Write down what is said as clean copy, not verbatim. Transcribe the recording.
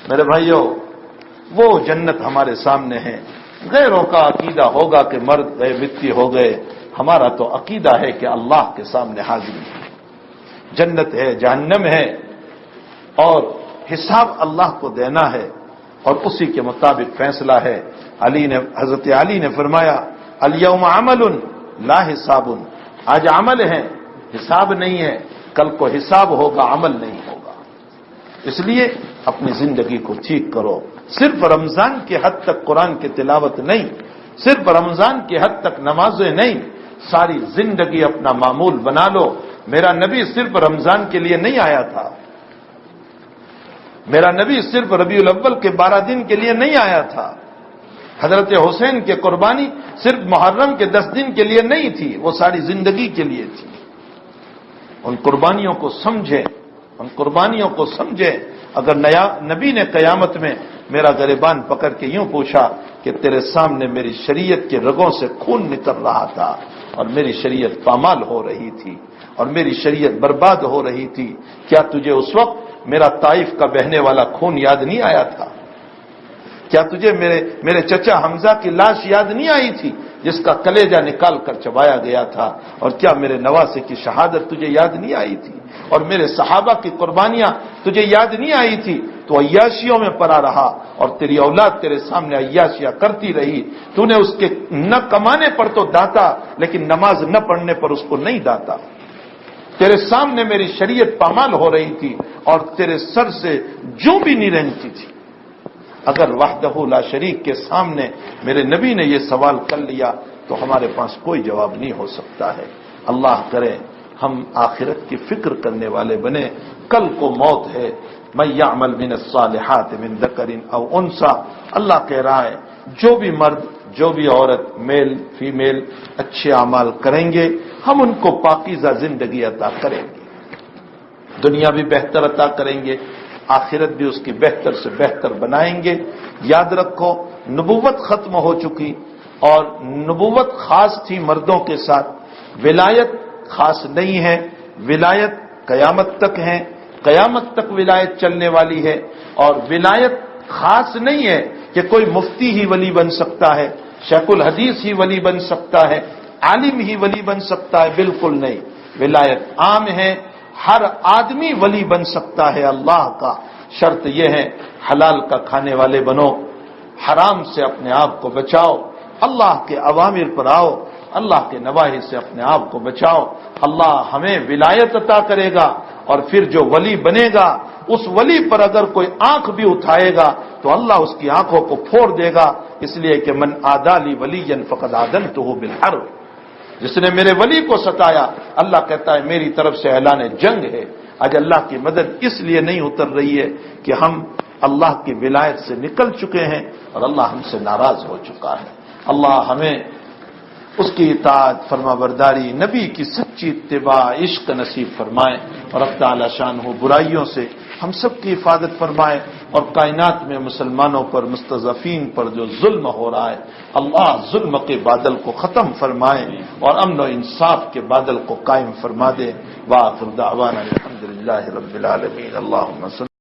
میرے بھائیوں، وہ جنت ہمارے سامنے ہے۔ غیروں کا عقیدہ ہوگا کہ مرد گئے مٹی ہو گئے، ہمارا تو عقیدہ ہے کہ اللہ کے سامنے حاضری ہے، جنت ہے، جہنم ہے، اور حساب اللہ کو دینا ہے، اور اسی کے مطابق فیصلہ ہے۔ حضرت علی نے فرمایا الیوم عمل لا حساب، آج عمل ہے، حساب نہیں ہے، کل کو حساب ہوگا، عمل نہیں ہوگا۔ اس لیے اپنی زندگی کو ٹھیک کرو۔ صرف رمضان کی حد تک قرآن کی تلاوت نہیں، صرف رمضان کی حد تک نمازیں نہیں، ساری زندگی اپنا معمول بنا لو۔ میرا نبی صرف رمضان کے لیے نہیں آیا تھا، میرا نبی صرف ربیع الاول کے 12 دن کے لیے نہیں آیا تھا، حضرت حسین کی قربانی صرف محرم کے 10 دن کے لیے نہیں تھی، وہ ساری زندگی کے لیے تھی۔ ان قربانیوں کو سمجھیں، ان قربانیوں کو سمجھیں۔ اگر نبی نے قیامت میں میرا گریبان پکڑ کے یوں پوچھا کہ تیرے سامنے میری شریعت کے رگوں سے خون نکل رہا تھا اور میری شریعت پامال ہو رہی تھی اور میری شریعت برباد ہو رہی تھی، کیا تجھے اس وقت میرا طائف کا بہنے والا خون یاد نہیں آیا تھا؟ کیا تجھے میرے چچا حمزہ کی لاش یاد نہیں آئی تھی جس کا کلیجہ نکال کر چبایا گیا تھا؟ اور کیا میرے نواسے کی شہادت تجھے یاد نہیں آئی تھی؟ اور میرے صحابہ کی قربانیاں تجھے یاد نہیں آئی تھی؟ تو عیاشیوں میں پڑا رہا اور تیری اولاد تیرے سامنے عیاشیاں کرتی رہی، تو نے اس کے نہ کمانے پر تو داتا، لیکن نماز نہ پڑھنے پر اس کو نہیں داتا۔ تیرے سامنے میری شریعت پامال ہو رہی تھی اور تیرے سر سے جو بھی نہیں رہتی تھی۔ اگر وحدہ لا شریک کے سامنے میرے نبی نے یہ سوال کر لیا تو ہمارے پاس کوئی جواب نہیں ہو سکتا ہے۔ اللہ کرے ہم آخرت کی فکر کرنے والے بنے۔ کل کو موت ہے، من یعمل من الصالحات من ذکر او انثی، اللہ کہہ رہا ہے جو بھی مرد جو بھی عورت، میل فیمیل، اچھے اعمال کریں گے ہم ان کو پاکیزہ زندگی عطا کریں گے، دنیا بھی بہتر عطا کریں گے، آخرت بھی اس کی بہتر سے بہتر بنائیں گے۔ یاد رکھو نبوت ختم ہو چکی، اور نبوت خاص تھی مردوں کے ساتھ، ولایت خاص نہیں ہے، ولایت قیامت تک ہے، قیامت تک ولایت چلنے والی ہے۔ اور ولایت خاص نہیں ہے کہ کوئی مفتی ہی ولی بن سکتا ہے، شیخ الحدیث ہی ولی بن سکتا ہے، عالم ہی ولی بن سکتا ہے، بالکل نہیں، ولایت عام ہے، ہر آدمی ولی بن سکتا ہے اللہ کا۔ شرط یہ ہے حلال کا کھانے والے بنو، حرام سے اپنے آپ کو بچاؤ، اللہ کے اوامر پر آؤ، اللہ کے نواہی سے اپنے آپ کو بچاؤ، اللہ ہمیں ولایت عطا کرے گا۔ اور پھر جو ولی بنے گا اس ولی پر اگر کوئی آنکھ بھی اٹھائے گا تو اللہ اس کی آنکھوں کو پھوڑ دے گا، اس لیے کہ من عادی لی ولیا فقد آذنتہ بالحرب، جس نے میرے ولی کو ستایا اللہ کہتا ہے میری طرف سے اعلان جنگ ہے۔ آج اللہ کی مدد اس لیے نہیں اتر رہی ہے کہ ہم اللہ کی ولایت سے نکل چکے ہیں اور اللہ ہم سے ناراض ہو چکا ہے۔ اللہ ہمیں اس کی اطاعت، فرما برداری، نبی کی سچی اتباع، عشق نصیب فرمائے، اور رب تعالی شان ہو برائیوں سے ہم سب کی حفاظت فرمائے، اور کائنات میں مسلمانوں پر، مستضعفین پر جو ظلم ہو رہا ہے اللہ ظلم کے بادل کو ختم فرمائے اور امن و انصاف کے بادل کو قائم فرما دے۔ وآخر دعوانا الحمدللہ رب العالمین۔ اللہم صل